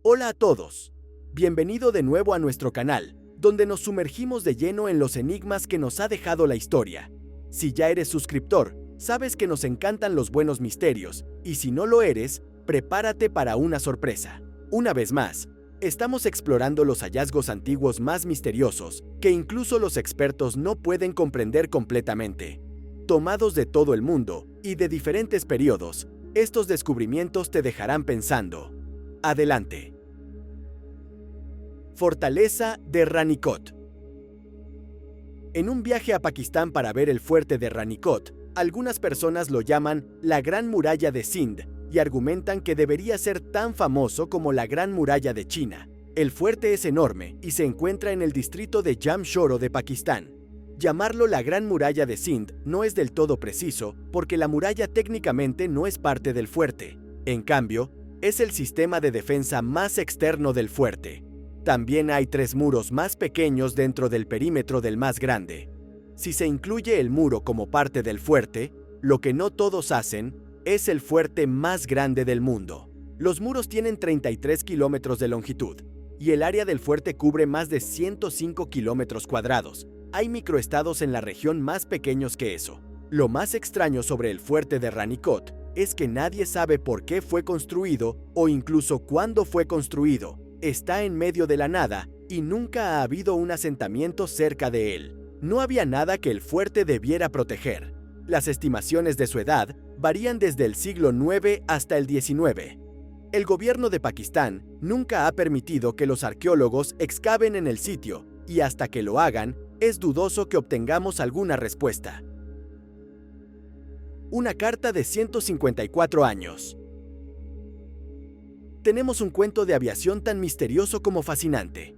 Hola a todos. Bienvenido de nuevo a nuestro canal, donde nos sumergimos de lleno en los enigmas que nos ha dejado la historia. Si ya eres suscriptor, sabes que nos encantan los buenos misterios, y si no lo eres, prepárate para una sorpresa. Una vez más, estamos explorando los hallazgos antiguos más misteriosos que incluso los expertos no pueden comprender completamente. Tomados de todo el mundo y de diferentes periodos, estos descubrimientos te dejarán pensando. Adelante. Fortaleza de Ranikot. En un viaje a Pakistán para ver el fuerte de Ranikot, algunas personas lo llaman la Gran Muralla de Sind y argumentan que debería ser tan famoso como la Gran Muralla de China. El fuerte es enorme y se encuentra en el distrito de Jamshoro de Pakistán. Llamarlo la Gran Muralla de Sind no es del todo preciso porque la muralla técnicamente no es parte del fuerte. En cambio, es el sistema de defensa más externo del fuerte. También hay 3 muros más pequeños dentro del perímetro del más grande. Si se incluye el muro como parte del fuerte, lo que no todos hacen, es el fuerte más grande del mundo. Los muros tienen 33 kilómetros de longitud, y el área del fuerte cubre más de 105 kilómetros cuadrados. Hay microestados en la región más pequeños que eso. Lo más extraño sobre el fuerte de Ranikot es que nadie sabe por qué fue construido o incluso cuándo fue construido. Está en medio de la nada y nunca ha habido un asentamiento cerca de él. No había nada que el fuerte debiera proteger. Las estimaciones de su edad varían desde el siglo IX hasta el XIX. El gobierno de Pakistán nunca ha permitido que los arqueólogos excaven en el sitio y hasta que lo hagan, es dudoso que obtengamos alguna respuesta. Una carta de 154 años. Tenemos un cuento de aviación tan misterioso como fascinante.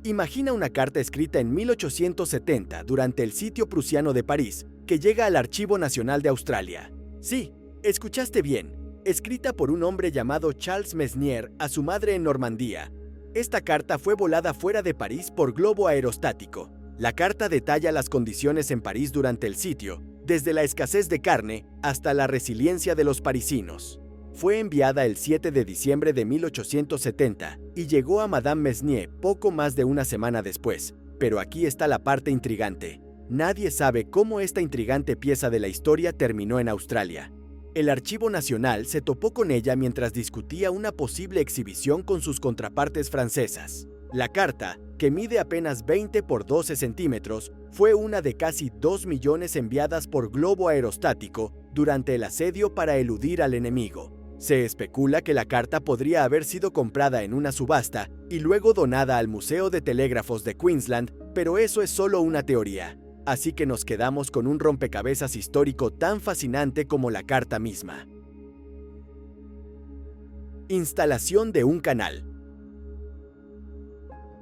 Imagina una carta escrita en 1870 durante el sitio prusiano de París que llega al Archivo Nacional de Australia. Sí, escuchaste bien, escrita por un hombre llamado Charles Mesnier a su madre en Normandía. Esta carta fue volada fuera de París por globo aerostático. La carta detalla las condiciones en París durante el sitio, desde la escasez de carne hasta la resiliencia de los parisinos. Fue enviada el 7 de diciembre de 1870 y llegó a Madame Mesnier poco más de una semana después. Pero aquí está la parte intrigante. Nadie sabe cómo esta intrigante pieza de la historia terminó en Australia. El Archivo Nacional se topó con ella mientras discutía una posible exhibición con sus contrapartes francesas. La carta, que mide apenas 20 por 12 centímetros, fue una de casi 2 millones enviadas por globo aerostático durante el asedio para eludir al enemigo. Se especula que la carta podría haber sido comprada en una subasta y luego donada al Museo de Telégrafos de Queensland, pero eso es solo una teoría. Así que nos quedamos con un rompecabezas histórico tan fascinante como la carta misma. Instalación de un canal.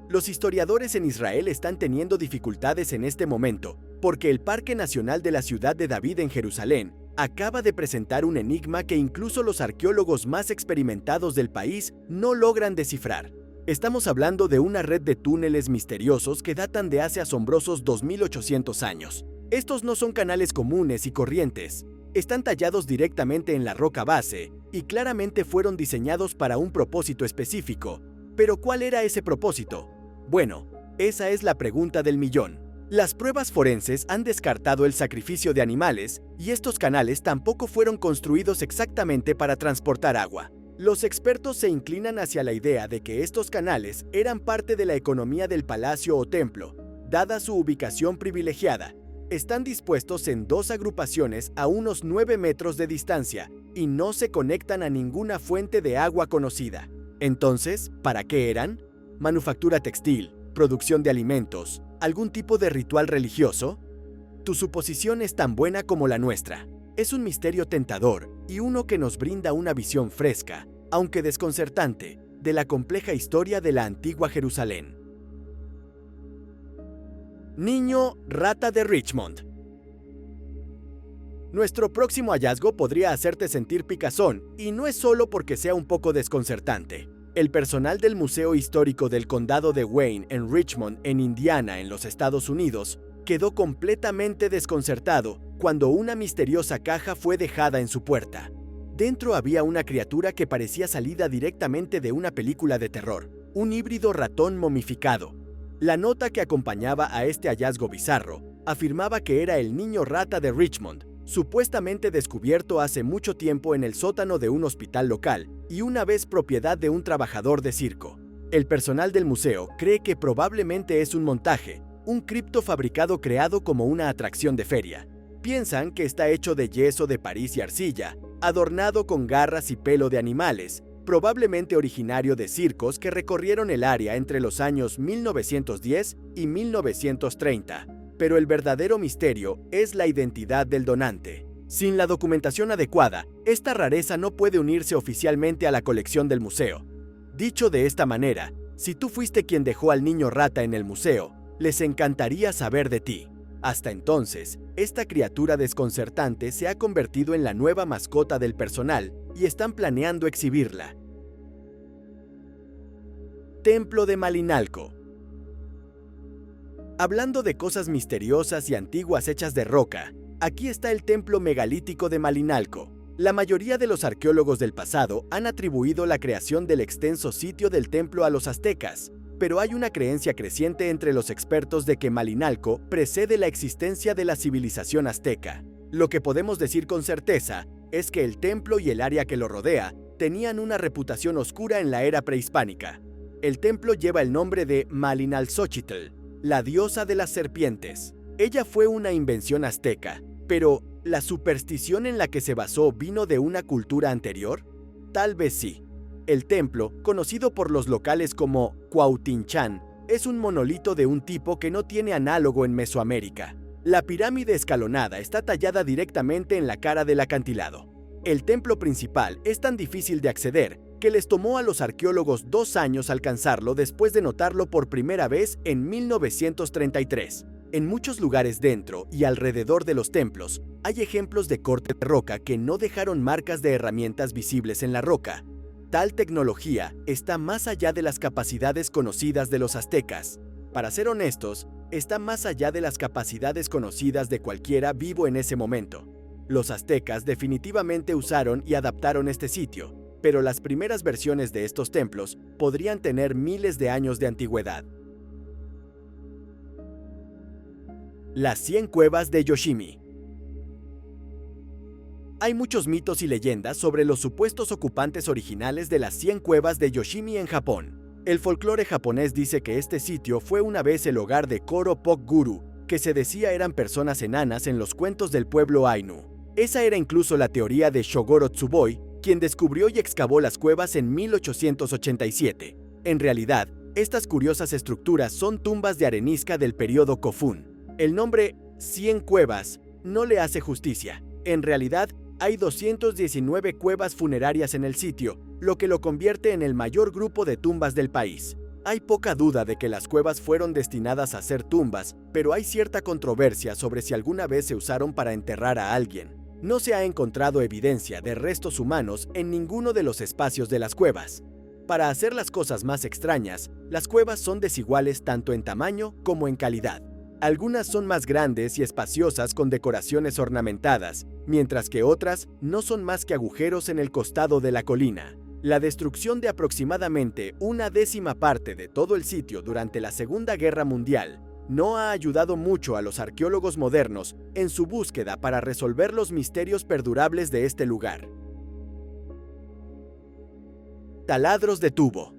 Los historiadores en Israel están teniendo dificultades en este momento, porque el Parque Nacional de la Ciudad de David en Jerusalén acaba de presentar un enigma que incluso los arqueólogos más experimentados del país no logran descifrar. Estamos hablando de una red de túneles misteriosos que datan de hace asombrosos 2800 años. Estos no son canales comunes y corrientes. Están tallados directamente en la roca base y claramente fueron diseñados para un propósito específico. ¿Pero cuál era ese propósito? Bueno, esa es la pregunta del millón. Las pruebas forenses han descartado el sacrificio de animales y estos canales tampoco fueron construidos exactamente para transportar agua. Los expertos se inclinan hacia la idea de que estos canales eran parte de la economía del palacio o templo, dada su ubicación privilegiada. Están dispuestos en 2 agrupaciones a unos 9 metros de distancia y no se conectan a ninguna fuente de agua conocida. Entonces, ¿para qué eran? ¿Manufactura textil? ¿Producción de alimentos? ¿Algún tipo de ritual religioso? Tu suposición es tan buena como la nuestra. Es un misterio tentador y uno que nos brinda una visión fresca, aunque desconcertante, de la compleja historia de la antigua Jerusalén. Niño rata de Richmond. Nuestro próximo hallazgo podría hacerte sentir picazón, y no es solo porque sea un poco desconcertante. El personal del Museo Histórico del Condado de Wayne en Richmond, en Indiana, en los Estados Unidos, quedó completamente desconcertado cuando una misteriosa caja fue dejada en su puerta. Dentro había una criatura que parecía salida directamente de una película de terror, un híbrido ratón momificado. La nota que acompañaba a este hallazgo bizarro afirmaba que era el niño rata de Richmond, supuestamente descubierto hace mucho tiempo en el sótano de un hospital local y una vez propiedad de un trabajador de circo. El personal del museo cree que probablemente es un montaje, un cripto fabricado creado como una atracción de feria. Piensan que está hecho de yeso de París y arcilla, adornado con garras y pelo de animales, probablemente originario de circos que recorrieron el área entre los años 1910 y 1930. Pero el verdadero misterio es la identidad del donante. Sin la documentación adecuada, esta rareza no puede unirse oficialmente a la colección del museo. Dicho de esta manera, si tú fuiste quien dejó al niño rata en el museo, les encantaría saber de ti. Hasta entonces, esta criatura desconcertante se ha convertido en la nueva mascota del personal y están planeando exhibirla. Templo de Malinalco. Hablando de cosas misteriosas y antiguas hechas de roca, aquí está el templo megalítico de Malinalco. La mayoría de los arqueólogos del pasado han atribuido la creación del extenso sitio del templo a los aztecas, pero hay una creencia creciente entre los expertos de que Malinalco precede la existencia de la civilización azteca. Lo que podemos decir con certeza es que el templo y el área que lo rodea tenían una reputación oscura en la era prehispánica. El templo lleva el nombre de Malinalxóchitl, la diosa de las serpientes. Ella fue una invención azteca, pero ¿la superstición en la que se basó vino de una cultura anterior? Tal vez sí. El templo, conocido por los locales como Cuauhtinchan, es un monolito de un tipo que no tiene análogo en Mesoamérica. La pirámide escalonada está tallada directamente en la cara del acantilado. El templo principal es tan difícil de acceder que les tomó a los arqueólogos 2 años alcanzarlo después de notarlo por primera vez en 1933. En muchos lugares dentro y alrededor de los templos hay ejemplos de corte de roca que no dejaron marcas de herramientas visibles en la roca. Tal tecnología está más allá de las capacidades conocidas de los aztecas. Para ser honestos, está más allá de las capacidades conocidas de cualquiera vivo en ese momento. Los aztecas definitivamente usaron y adaptaron este sitio, pero las primeras versiones de estos templos podrían tener miles de años de antigüedad. Las 100 cuevas de Yoshimi. Hay muchos mitos y leyendas sobre los supuestos ocupantes originales de las 100 cuevas de Yoshimi en Japón. El folclore japonés dice que este sitio fue una vez el hogar de Koro Pok Guru, que se decía eran personas enanas en los cuentos del pueblo Ainu. Esa era incluso la teoría de Shogoro Tsuboi, quien descubrió y excavó las cuevas en 1887. En realidad, estas curiosas estructuras son tumbas de arenisca del periodo Kofun. El nombre 100 cuevas no le hace justicia. En realidad, hay 219 cuevas funerarias en el sitio, lo que lo convierte en el mayor grupo de tumbas del país. Hay poca duda de que las cuevas fueron destinadas a ser tumbas, pero hay cierta controversia sobre si alguna vez se usaron para enterrar a alguien. No se ha encontrado evidencia de restos humanos en ninguno de los espacios de las cuevas. Para hacer las cosas más extrañas, las cuevas son desiguales tanto en tamaño como en calidad. Algunas son más grandes y espaciosas con decoraciones ornamentadas, mientras que otras no son más que agujeros en el costado de la colina. La destrucción de aproximadamente 1/10 parte de todo el sitio durante la Segunda Guerra Mundial no ha ayudado mucho a los arqueólogos modernos en su búsqueda para resolver los misterios perdurables de este lugar. Taladros de tubo.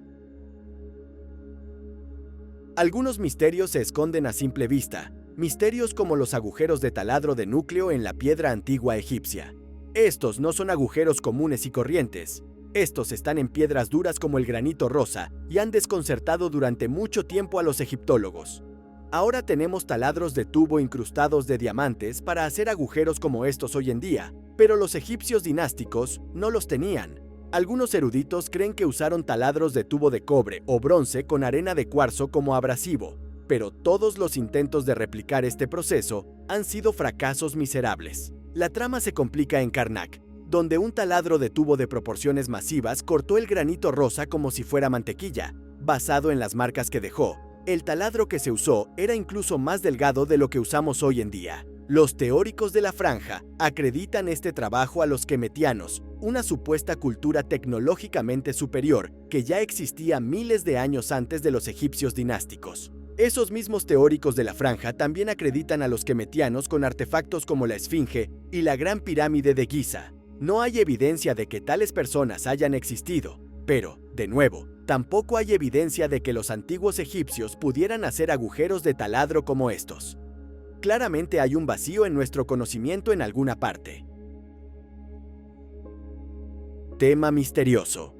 Algunos misterios se esconden a simple vista, misterios como los agujeros de taladro de núcleo en la piedra antigua egipcia. Estos no son agujeros comunes y corrientes. Estos están en piedras duras como el granito rosa y han desconcertado durante mucho tiempo a los egiptólogos. Ahora tenemos taladros de tubo incrustados de diamantes para hacer agujeros como estos hoy en día, pero los egipcios dinásticos no los tenían. Algunos eruditos creen que usaron taladros de tubo de cobre o bronce con arena de cuarzo como abrasivo, pero todos los intentos de replicar este proceso han sido fracasos miserables. La trama se complica en Karnak, donde un taladro de tubo de proporciones masivas cortó el granito rosa como si fuera mantequilla. Basado en las marcas que dejó, el taladro que se usó era incluso más delgado de lo que usamos hoy en día. Los teóricos de la franja acreditan este trabajo a los quemetianos, una supuesta cultura tecnológicamente superior que ya existía miles de años antes de los egipcios dinásticos. Esos mismos teóricos de la franja también acreditan a los quemetianos con artefactos como la Esfinge y la Gran Pirámide de Giza. No hay evidencia de que tales personas hayan existido, pero, de nuevo, tampoco hay evidencia de que los antiguos egipcios pudieran hacer agujeros de taladro como estos. Claramente hay un vacío en nuestro conocimiento en alguna parte. Tema misterioso.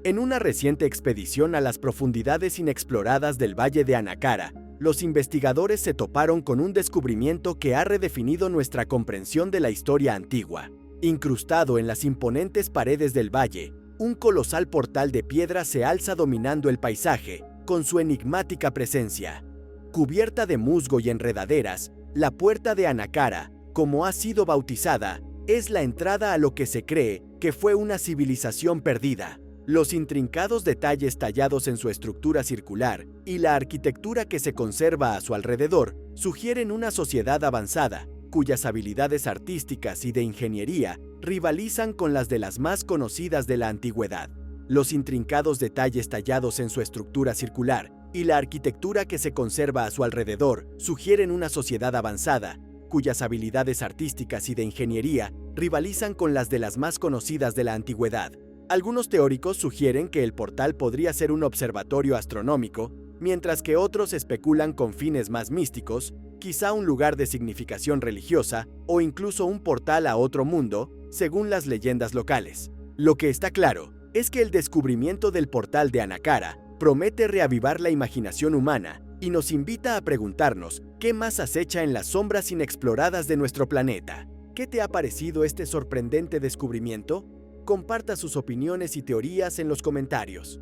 En una reciente expedición a las profundidades inexploradas del Valle de Anacara, los investigadores se toparon con un descubrimiento que ha redefinido nuestra comprensión de la historia antigua. Incrustado en las imponentes paredes del valle, un colosal portal de piedra se alza dominando el paisaje, con su enigmática presencia. Cubierta de musgo y enredaderas, la Puerta de Anacara, como ha sido bautizada, es la entrada a lo que se cree que fue una civilización perdida. Los intrincados detalles tallados en su estructura circular y la arquitectura que se conserva a su alrededor sugieren una sociedad avanzada, cuyas habilidades artísticas y de ingeniería rivalizan con las de las más conocidas de la antigüedad. Los intrincados detalles tallados en su estructura circular y la arquitectura que se conserva a su alrededor sugieren una sociedad avanzada, cuyas habilidades artísticas y de ingeniería rivalizan con las de las más conocidas de la antigüedad. Algunos teóricos sugieren que el portal podría ser un observatorio astronómico, mientras que otros especulan con fines más místicos, quizá un lugar de significación religiosa o incluso un portal a otro mundo, según las leyendas locales. Lo que está claro es que el descubrimiento del portal de Anacara promete reavivar la imaginación humana y nos invita a preguntarnos qué más acecha en las sombras inexploradas de nuestro planeta. ¿Qué te ha parecido este sorprendente descubrimiento? Comparta sus opiniones y teorías en los comentarios.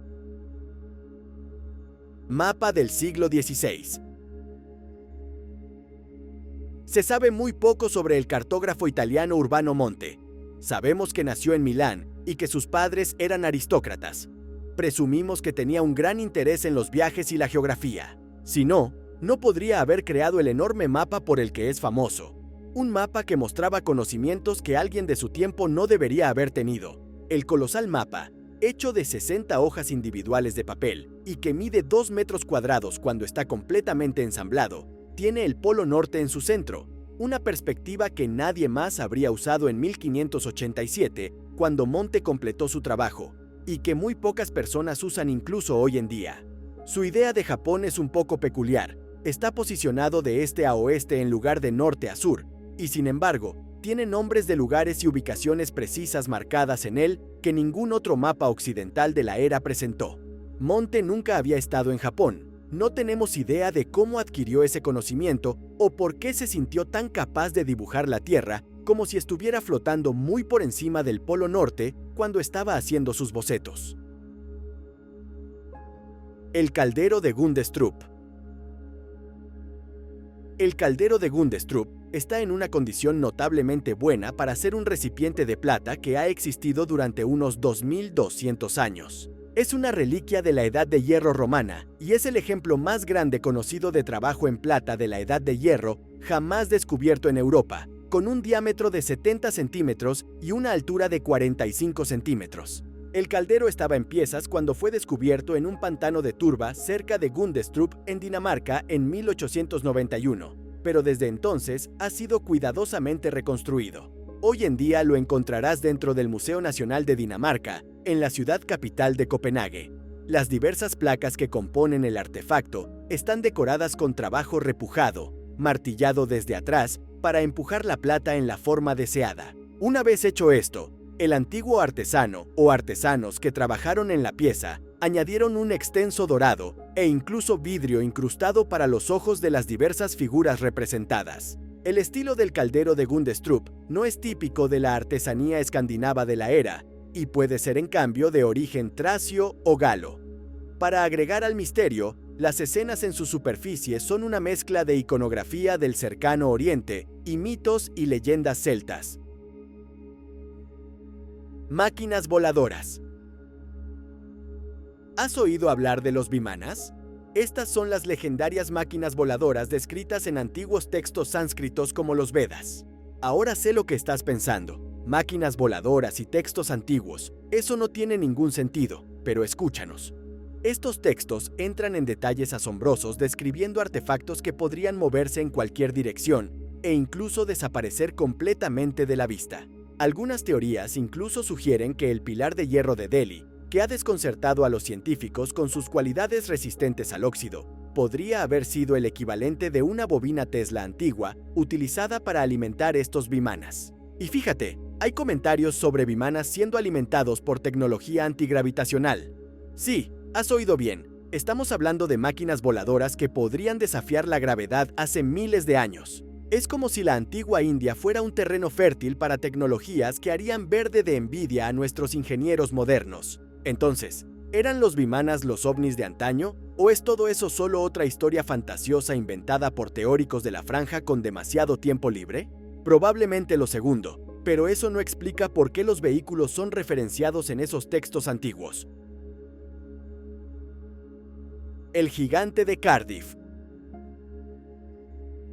Mapa del siglo XVI. Se sabe muy poco sobre el cartógrafo italiano Urbano Monte. Sabemos que nació en Milán y que sus padres eran aristócratas. Presumimos que tenía un gran interés en los viajes y la geografía. Si no, no podría haber creado el enorme mapa por el que es famoso. Un mapa que mostraba conocimientos que alguien de su tiempo no debería haber tenido. El colosal mapa, hecho de 60 hojas individuales de papel y que mide 2 metros cuadrados cuando está completamente ensamblado, tiene el Polo Norte en su centro, una perspectiva que nadie más habría usado en 1587, cuando Monte completó su trabajo, y que muy pocas personas usan incluso hoy en día. Su idea de Japón es un poco peculiar. Está posicionado de este a oeste en lugar de norte a sur, y sin embargo, tiene nombres de lugares y ubicaciones precisas marcadas en él que ningún otro mapa occidental de la era presentó. Monte nunca había estado en Japón. No tenemos idea de cómo adquirió ese conocimiento o por qué se sintió tan capaz de dibujar la Tierra como si estuviera flotando muy por encima del Polo Norte cuando estaba haciendo sus bocetos. El caldero de Gundestrup. El caldero de Gundestrup está en una condición notablemente buena para ser un recipiente de plata que ha existido durante unos 2200 años. Es una reliquia de la Edad de Hierro romana y es el ejemplo más grande conocido de trabajo en plata de la Edad de Hierro jamás descubierto en Europa, con un diámetro de 70 centímetros y una altura de 45 centímetros. El caldero estaba en piezas cuando fue descubierto en un pantano de turba cerca de Gundestrup, en Dinamarca, en 1891, pero desde entonces ha sido cuidadosamente reconstruido. Hoy en día lo encontrarás dentro del Museo Nacional de Dinamarca, en la ciudad capital de Copenhague. Las diversas placas que componen el artefacto están decoradas con trabajo repujado, martillado desde atrás para empujar la plata en la forma deseada. Una vez hecho esto, el antiguo artesano o artesanos que trabajaron en la pieza añadieron un extenso dorado e incluso vidrio incrustado para los ojos de las diversas figuras representadas. El estilo del caldero de Gundestrup no es típico de la artesanía escandinava de la era y puede ser en cambio de origen tracio o galo. Para agregar al misterio, las escenas en su superficie son una mezcla de iconografía del cercano Oriente y mitos y leyendas celtas. Máquinas voladoras. ¿Has oído hablar de los vimanas? Estas son las legendarias máquinas voladoras descritas en antiguos textos sánscritos como los Vedas. Ahora sé lo que estás pensando. Máquinas voladoras y textos antiguos. Eso no tiene ningún sentido, pero escúchanos. Estos textos entran en detalles asombrosos describiendo artefactos que podrían moverse en cualquier dirección e incluso desaparecer completamente de la vista. Algunas teorías incluso sugieren que el pilar de hierro de Delhi, que ha desconcertado a los científicos con sus cualidades resistentes al óxido, podría haber sido el equivalente de una bobina Tesla antigua utilizada para alimentar estos vimanas. Y fíjate, hay comentarios sobre vimanas siendo alimentados por tecnología antigravitacional. Sí, has oído bien. Estamos hablando de máquinas voladoras que podrían desafiar la gravedad hace miles de años. Es como si la antigua India fuera un terreno fértil para tecnologías que harían verde de envidia a nuestros ingenieros modernos. Entonces, ¿eran los vimanas los ovnis de antaño? ¿O es todo eso solo otra historia fantasiosa inventada por teóricos de la franja con demasiado tiempo libre? Probablemente lo segundo, pero eso no explica por qué los vehículos son referenciados en esos textos antiguos. El gigante de Cardiff.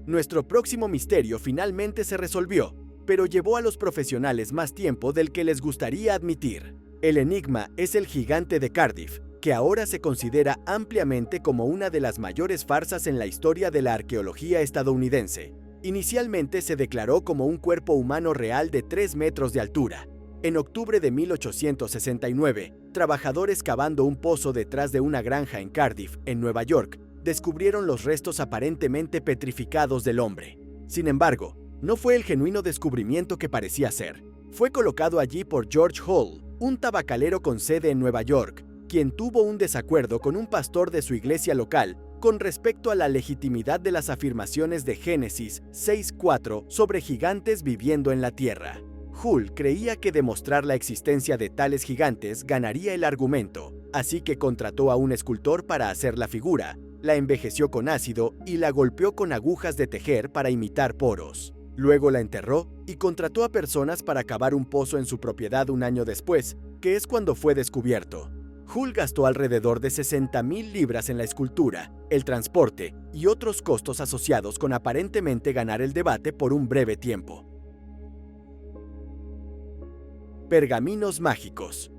Nuestro próximo misterio finalmente se resolvió, pero llevó a los profesionales más tiempo del que les gustaría admitir. El enigma es el gigante de Cardiff, que ahora se considera ampliamente como una de las mayores farsas en la historia de la arqueología estadounidense. Inicialmente se declaró como un cuerpo humano real de 3 metros de altura. En octubre de 1869, trabajadores cavando un pozo detrás de una granja en Cardiff, en Nueva York, descubrieron los restos aparentemente petrificados del hombre. Sin embargo, no fue el genuino descubrimiento que parecía ser. Fue colocado allí por George Hall, un tabacalero con sede en Nueva York, quien tuvo un desacuerdo con un pastor de su iglesia local con respecto a la legitimidad de las afirmaciones de Génesis 6:4 sobre gigantes viviendo en la tierra. Hull creía que demostrar la existencia de tales gigantes ganaría el argumento, así que contrató a un escultor para hacer la figura, la envejeció con ácido y la golpeó con agujas de tejer para imitar poros. Luego la enterró y contrató a personas para cavar un pozo en su propiedad un año después, que es cuando fue descubierto. Hull gastó alrededor de 60,000 libras en la escultura, el transporte y otros costos asociados con aparentemente ganar el debate por un breve tiempo. Pergaminos mágicos.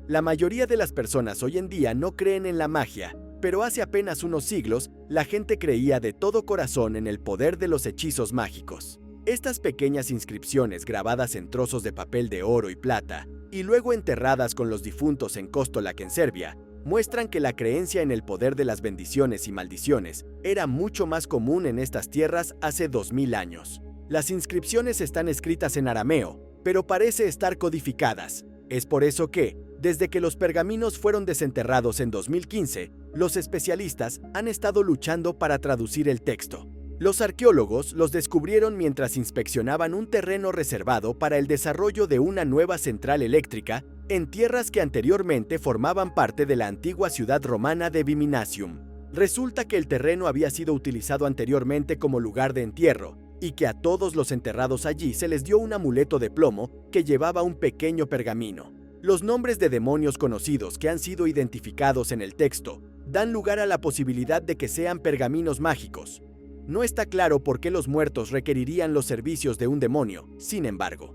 La mayoría de las personas hoy en día no creen en la magia, pero hace apenas unos siglos la gente creía de todo corazón en el poder de los hechizos mágicos. Estas pequeñas inscripciones grabadas en trozos de papel de oro y plata y luego enterradas con los difuntos en Kostolac, en Serbia, muestran que la creencia en el poder de las bendiciones y maldiciones era mucho más común en estas tierras hace 2000 años. Las inscripciones están escritas en arameo, pero parece estar codificadas. Es por eso que, desde que los pergaminos fueron desenterrados en 2015, los especialistas han estado luchando para traducir el texto. Los arqueólogos los descubrieron mientras inspeccionaban un terreno reservado para el desarrollo de una nueva central eléctrica en tierras que anteriormente formaban parte de la antigua ciudad romana de Viminacium. Resulta que el terreno había sido utilizado anteriormente como lugar de entierro y que a todos los enterrados allí se les dio un amuleto de plomo que llevaba un pequeño pergamino. Los nombres de demonios conocidos que han sido identificados en el texto dan lugar a la posibilidad de que sean pergaminos mágicos. No está claro por qué los muertos requerirían los servicios de un demonio, sin embargo.